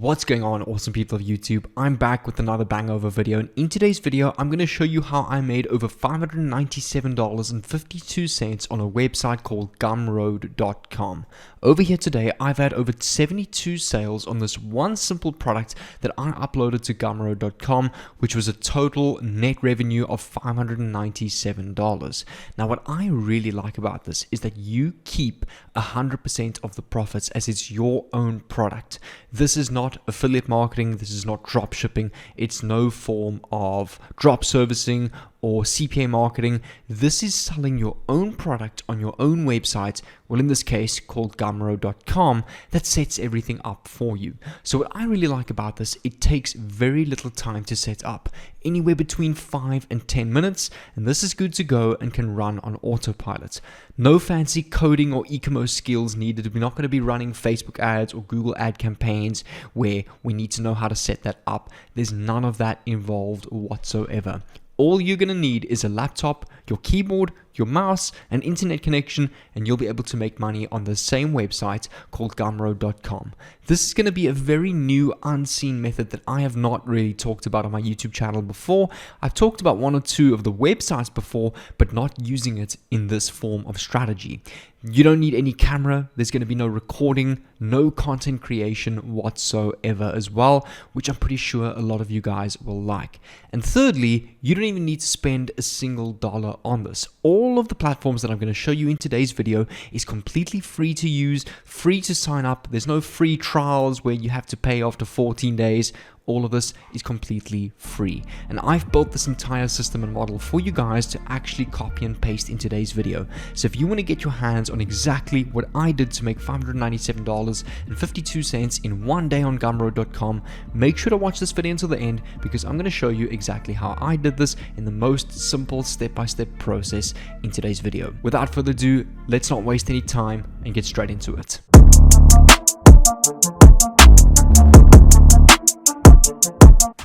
What's going on, awesome people of YouTube? I'm back with another bangover video, and in today's video I'm going to show you how I made over $597.52 on a website called gumroad.com. Over here today I've had over 72 sales on this one simple product that I uploaded to gumroad.com, which was a total net revenue of $597. Now what I really like about this is that you keep 100% of the profits as it's your own product. This is not affiliate marketing, this is not drop shipping, it's no form of drop servicing or CPA marketing. This is selling your own product on your own website, well in this case called gumroad.com, that sets everything up for you. So what I really like about this, it takes very little time to set up, anywhere between 5 and 10 minutes, and this is good to go and can run on autopilot. No fancy coding or e-commerce skills needed. We're not going to be running Facebook ads or Google ad campaigns where we need to know how to set that up. There's none of that involved whatsoever. All you're going to need is a laptop, your keyboard, your mouse, an internet connection, and you'll be able to make money on the same website called gumroad.com. This is going to be a very new, unseen method that I have not really talked about on my YouTube channel before. I've talked about one or two of the websites before, but not using it in this form of strategy. You don't need any camera, there's going to be no recording, no content creation whatsoever as well, which I'm pretty sure a lot of you guys will like. And thirdly, you don't even need to spend a single dollar on this. All of the platforms that I'm going to show you in today's video is completely free to use, free to sign up. There's no free trials where you have to pay after 14 days. All of this is completely free. And I've built this entire system and model for you guys to actually copy and paste in today's video. So if you want to get your hands on exactly what I did to make $597.52 in one day on gumroad.com, make sure to watch this video until the end, because I'm going to show you exactly how I did this in the most simple step-by-step process in today's video. Without further ado, let's not waste any time and get straight into it.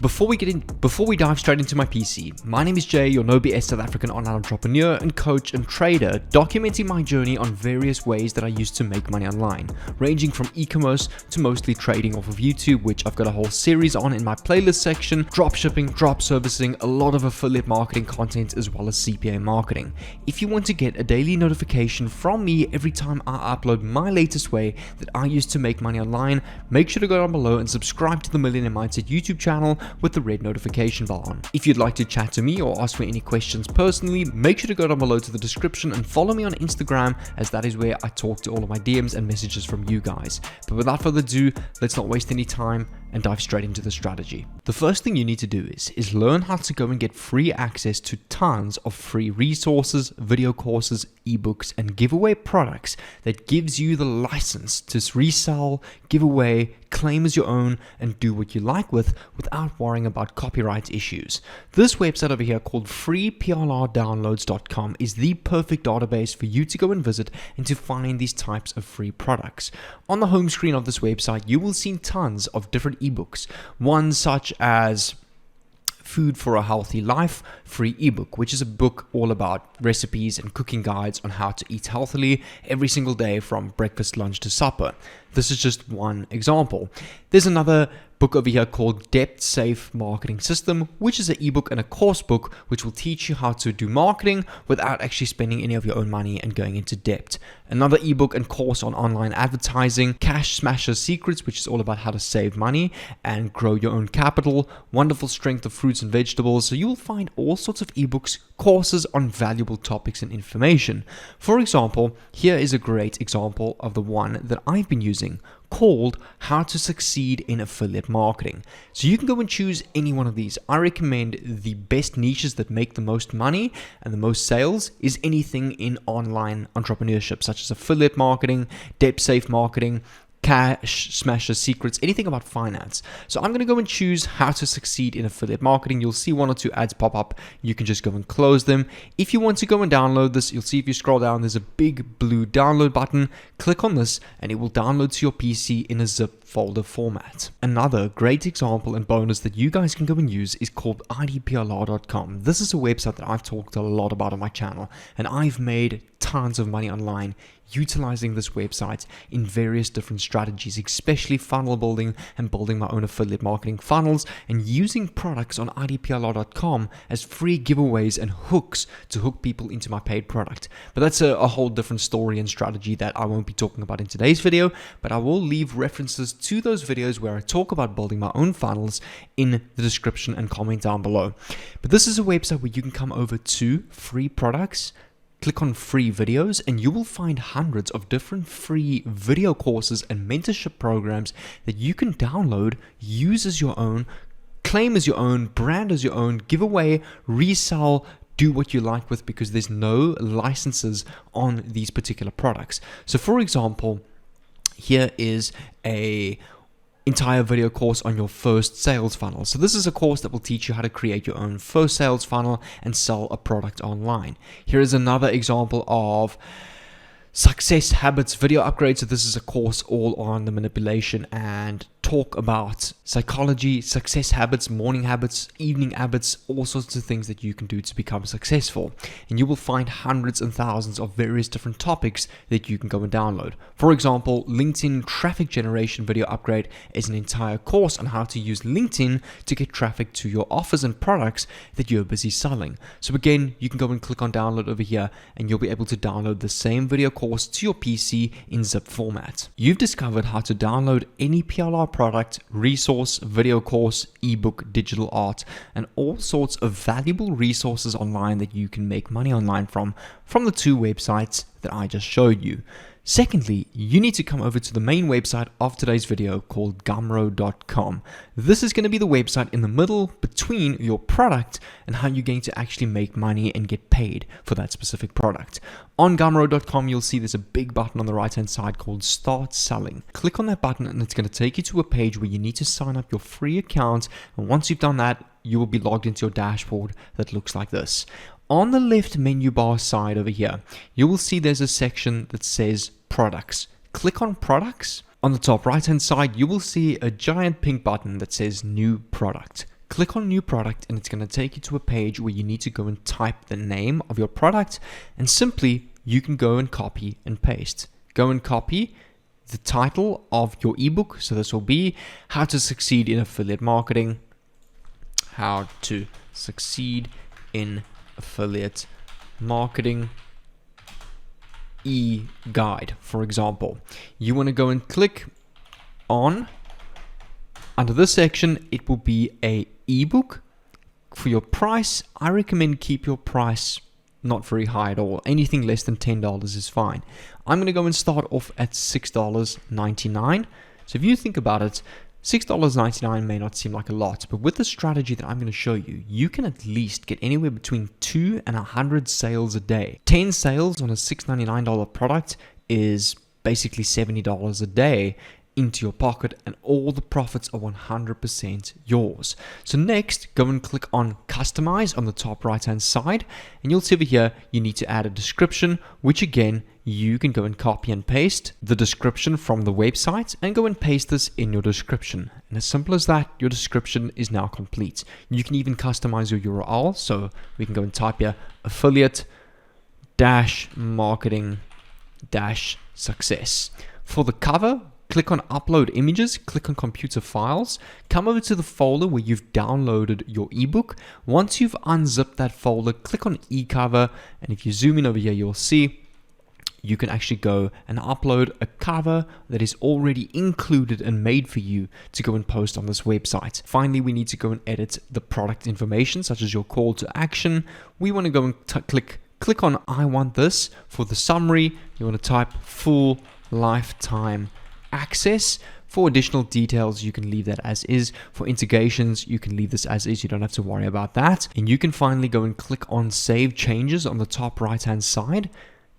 Before we dive straight into my PC, my name is Jay, your no BS South African online entrepreneur and coach and trader, documenting my journey on various ways that I used to make money online, ranging from e-commerce to mostly trading off of YouTube, which I've got a whole series on in my playlist section, drop shipping, drop servicing, a lot of affiliate marketing content, as well as CPA marketing. If you want to get a daily notification from me every time I upload my latest way that I used to make money online, make sure to go down below and subscribe to the Millionaire Mindset YouTube channel with the red notification bell on. If you'd like to chat to me or ask me any questions personally, make sure to go down below to the description and follow me on Instagram, as that is where I talk to all of my DMs and messages from you guys. But without further ado, let's not waste any time and dive straight into the strategy. The first thing you need to do is learn how to go and get free access to tons of free resources, video courses, ebooks, and giveaway products that gives you the license to resell, give away, claim as your own, and do what you like without worrying about copyright issues. This website over here called freeplrdownloads.com is the perfect database for you to go and visit and to find these types of free products. On the home screen of this website, you will see tons of different ebooks, ones such as Food for a Healthy Life free ebook, which is a book all about recipes and cooking guides on how to eat healthily every single day from breakfast, lunch to supper. This is just one example. There's another book over here called Debt Safe Marketing System, which is an ebook and a course book which will teach you how to do marketing without actually spending any of your own money and going into debt. Another ebook and course on online advertising, Cash Smasher Secrets, which is all about how to save money and grow your own capital, Wonderful Strength of Fruits and Vegetables. So you will find all sorts of ebooks, courses on valuable topics and information. For example, here is a great example of the one that I've been using, called How to Succeed in Affiliate Marketing. So you can go and choose any one of these. I recommend the best niches that make the most money and the most sales is anything in online entrepreneurship, such as affiliate marketing, debt safe marketing, Cash Smasher Secrets, anything about finance. So I'm going to go and choose How to Succeed in Affiliate Marketing. You'll see one or two ads pop up. You can just go and close them. If you want to go and download this, you'll see if you scroll down, there's a big blue download button. Click on this and it will download to your PC in a zip folder format. Another great example and bonus that you guys can go and use is called idplr.com. This is a website that I've talked a lot about on my channel, and I've made tons of money online utilizing this website in various different strategies, especially funnel building and building my own affiliate marketing funnels, and using products on idplr.com as free giveaways and hooks to hook people into my paid product. But that's a whole different story and strategy that I won't be talking about in today's video, but I will leave references to those videos where I talk about building my own funnels in the description and comment down below. But this is a website where you can come over to free products, click on free videos, and you will find hundreds of different free video courses and mentorship programs that you can download, use as your own, claim as your own, brand as your own, give away, resell, do what you like with, because there's no licenses on these particular products. So for example, here is a entire video course on your first sales funnel. So this is a course that will teach you how to create your own first sales funnel and sell a product online. Here is another example of success habits video upgrade. So this is a course all on the manipulation and talk about psychology, success habits, morning habits, evening habits, all sorts of things that you can do to become successful. And you will find hundreds and thousands of various different topics that you can go and download. For example, LinkedIn traffic generation video upgrade is an entire course on how to use LinkedIn to get traffic to your offers and products that you're busy selling. So again, you can go and click on download over here and you'll be able to download the same video course to your PC in zip format. You've discovered how to download any PLR product, resource, video course, ebook, digital art, and all sorts of valuable resources online that you can make money online from the two websites that I just showed you. Secondly, you need to come over to the main website of today's video called gumroad.com. This is going to be the website in the middle between your product and how you're going to actually make money and get paid for that specific product. On gumroad.com, you'll see there's a big button on the right hand side called Start Selling. Click on that button and it's going to take you to a page where you need to sign up your free account. And once you've done that, you will be logged into your dashboard that looks like this. On the left menu bar side over here, you will see there's a section that says products. Click on products. On the top right hand side, you will see a giant pink button that says new product. Click on new product and it's going to take you to a page where you need to go and type the name of your product, and simply you can go and copy and paste. Go and copy the title of your ebook. So this will be How to Succeed in Affiliate Marketing. How to Succeed in Affiliate Marketing e-guide, for example. You want to go and click on, under this section, it will be a ebook. For your price, I recommend keep your price not very high at all. Anything less than $10 is fine. I'm going to go and start off at $6.99. So if you think about it, $6.99 may not seem like a lot, but with the strategy that I'm going to show you, you can at least get anywhere between 2 and 100 sales a day. 10 sales on a $6.99 product is basically $70 a day into your pocket, and all the profits are 100% yours. So next, go and click on Customize on the top right hand side, and you'll see over here you need to add a description, which again you can go and copy and paste the description from the website and go and paste this in your description. And as simple as that, your description is now complete. You can even customize your URL, so we can go and type here affiliate marketing success. For the cover, click on upload images, click on computer files, come over to the folder where you've downloaded your ebook. Once you've unzipped that folder, click on eCover, and if you zoom in over here, you'll see you can actually go and upload a cover that is already included and made for you to go and post on this website. Finally, we need to go and edit the product information, such as your call to action. We want to go and click on I want this. For the summary, you want to type full lifetime access. For additional details, you can leave that as is. For integrations, you can leave this as is. You don't have to worry about that. And you can finally go and click on Save Changes on the top right hand side.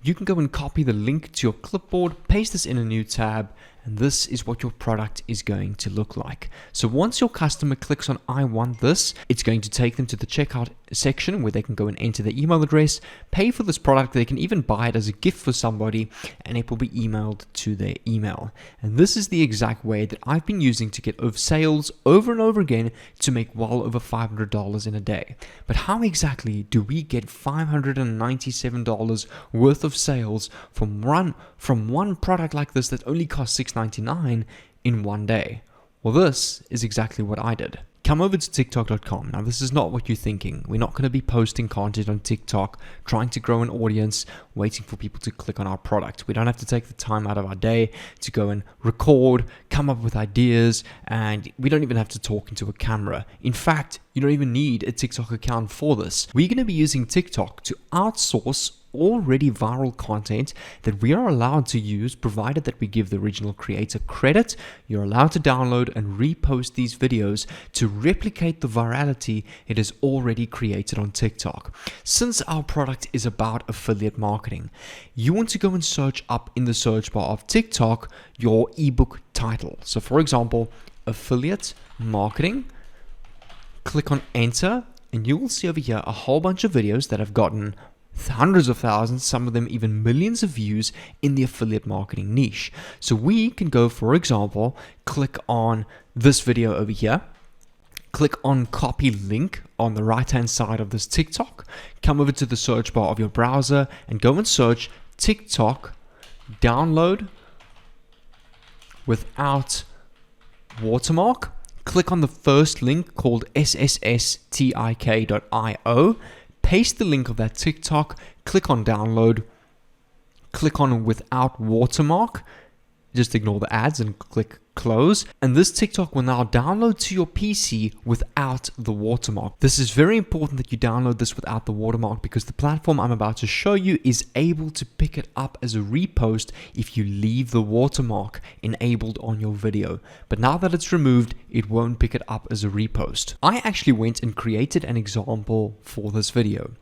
You can go and copy the link to your clipboard, paste this in a new tab, and this is what your product is going to look like. So once your customer clicks on I want this, it's going to take them to the checkout section where they can go and enter their email address, pay for this product. They can even buy it as a gift for somebody, and it will be emailed to their email. And this is the exact way that I've been using to get sales over and over again to make well over $500 in a day. But how exactly do we get $597 worth of sales from one product like this that only costs $6.99 in one day? Well, this is exactly what I did. Come over to TikTok.com. Now, this is not what you're thinking. We're not going to be posting content on TikTok, trying to grow an audience, waiting for people to click on our product. We don't have to take the time out of our day to go and record, come up with ideas, and we don't even have to talk into a camera. In fact, you don't even need a TikTok account for this. We're going to be using TikTok to outsource already viral content that we are allowed to use, provided that we give the original creator credit. You're allowed to download and repost these videos to replicate the virality it has already created on TikTok. Since our product is about affiliate marketing, you want to go and search up in the search bar of TikTok your ebook title. So for example, affiliate marketing, click on enter, and you will see over here a whole bunch of videos that have gotten hundreds of thousands, some of them even millions of views in the affiliate marketing niche. So we can go, for example, click on this video over here, click on copy link on the right hand side of this TikTok, come over to the search bar of your browser and go and search TikTok download without watermark. Click on the first link called sstik.io. Paste the link of that TikTok, click on download, click on without watermark, just ignore the ads and click close, and this TikTok will now download to your PC without the watermark. This is very important that you download this without the watermark, because the platform I'm about to show you is able to pick it up as a repost if you leave the watermark enabled on your video. But now that it's removed, it won't pick it up as a repost. I actually went and created an example for this video.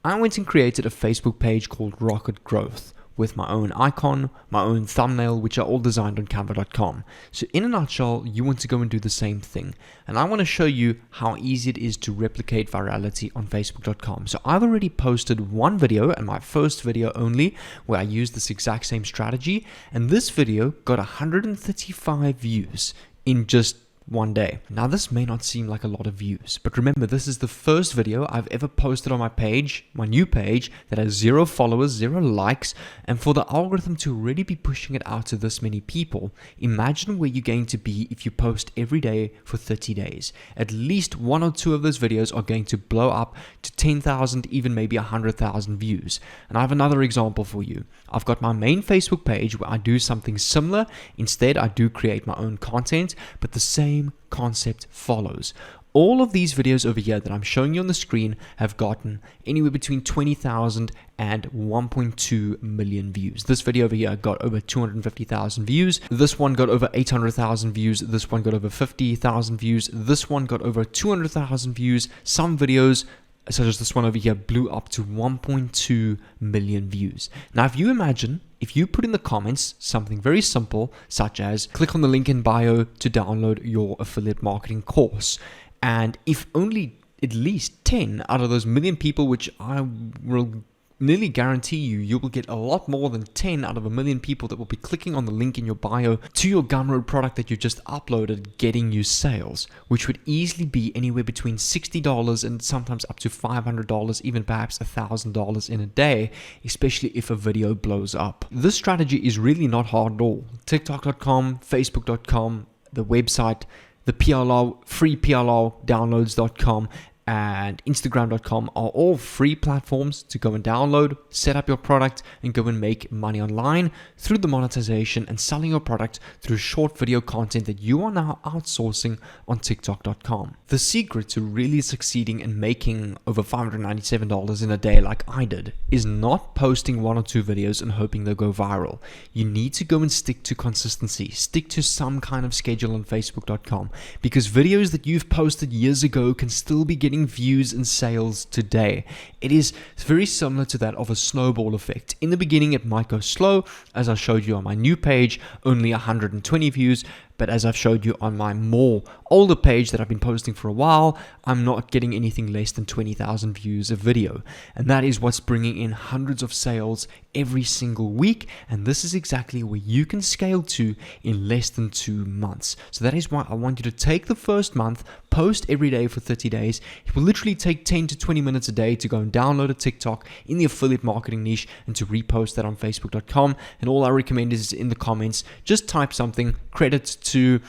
I went and created a Facebook page called Rocket Growth, with my own icon, my own thumbnail, which are all designed on canva.com. So in a nutshell, you want to go and do the same thing. And I want to show you how easy it is to replicate virality on facebook.com. So I've already posted one video, and my first video only, where I used this exact same strategy. And this video got 135 views in just one day. Now this may not seem like a lot of views, but remember, this is the first video I've ever posted on my page, my new page, that has 0 followers, 0 likes, and for the algorithm to already be pushing it out to this many people, imagine where you're going to be if you post every day for 30 days. At least 1 or 2 of those videos are going to blow up to 10,000, even maybe 100,000 views. And I have another example for you. I've got my main Facebook page where I do something similar. Instead, I do create my own content, but the same concept follows. All of these videos over here that I'm showing you on the screen have gotten anywhere between 20,000 and 1.2 million views. This video over here got over 250,000 views. This one got over 800,000 views. This one got over 50,000 views. This one got over 200,000 views. Some videos, such as this one over here, blew up to 1.2 million views. Now, if you imagine, if you put in the comments something very simple, such as click on the link in bio to download your affiliate marketing course, and if only at least 10 out of those million people, which I will nearly guarantee you will get a lot more than 10 out of a million people that will be clicking on the link in your bio to your Gumroad product that you just uploaded, getting you sales, which would easily be anywhere between $60 and sometimes up to $500, even perhaps $1,000 in a day, especially if a video blows up. This strategy is really not hard at all. TikTok.com, Facebook.com, the website, the PLR, free PLR downloads.com, and Instagram.com are all free platforms to go and download, set up your product, and go and make money online through the monetization and selling your product through short video content that you are now outsourcing on TikTok.com. The secret to really succeeding and making over $597 in a day like I did is not posting 1 or 2 videos and hoping they'll go viral. You need to go and stick to consistency, stick to some kind of schedule on Facebook.com, because videos that you've posted years ago can still be getting views and sales today. It is very similar to that of a snowball effect. In the beginning, it might go slow, as I showed you on my new page, only 120 views, but as I've showed you on my more older page that I've been posting for a while, I'm not getting anything less than 20,000 views a video. And that is what's bringing in hundreds of sales every single week. And this is exactly where you can scale to in less than 2 months. So that is why I want you to take the first month, post every day for 30 days. It will literally take 10 to 20 minutes a day to go and download a TikTok in the affiliate marketing niche and to repost that on facebook.com. And all I recommend is in the comments, just type something, credit to,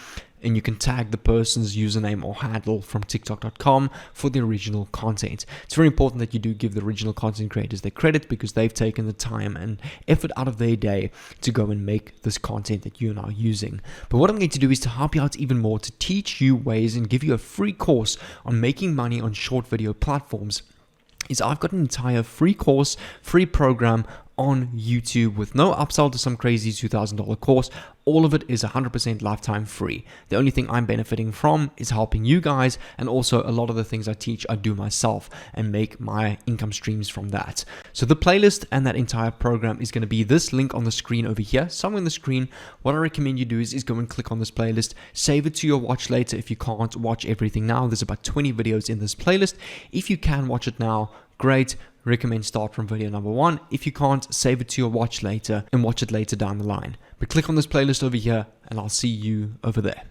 and you can tag the person's username or handle from tiktok.com for the original content. It's very important that you do give the original content creators their credit because they've taken the time and effort out of their day to go and make this content that you're now using. But what I'm going to do is to help you out even more, to teach you ways and give you a free course on making money on short video platforms. I've got an entire free course, free program on YouTube with no upsell to some crazy $2,000 course. All of it is 100% lifetime free. The only thing I'm benefiting from is helping you guys, and also a lot of the things I teach I do myself and make my income streams from that. So the playlist and that entire program is going to be this link on the screen over here, somewhere on the screen. What I recommend you do is go and click on this playlist, save it to your watch later if you can't watch everything now. There's about 20 videos in this playlist. If you can watch it now, great. Recommend start from video number 1. If you can't, save it to your watch later and watch it later down the line. But click on this playlist over here and I'll see you over there.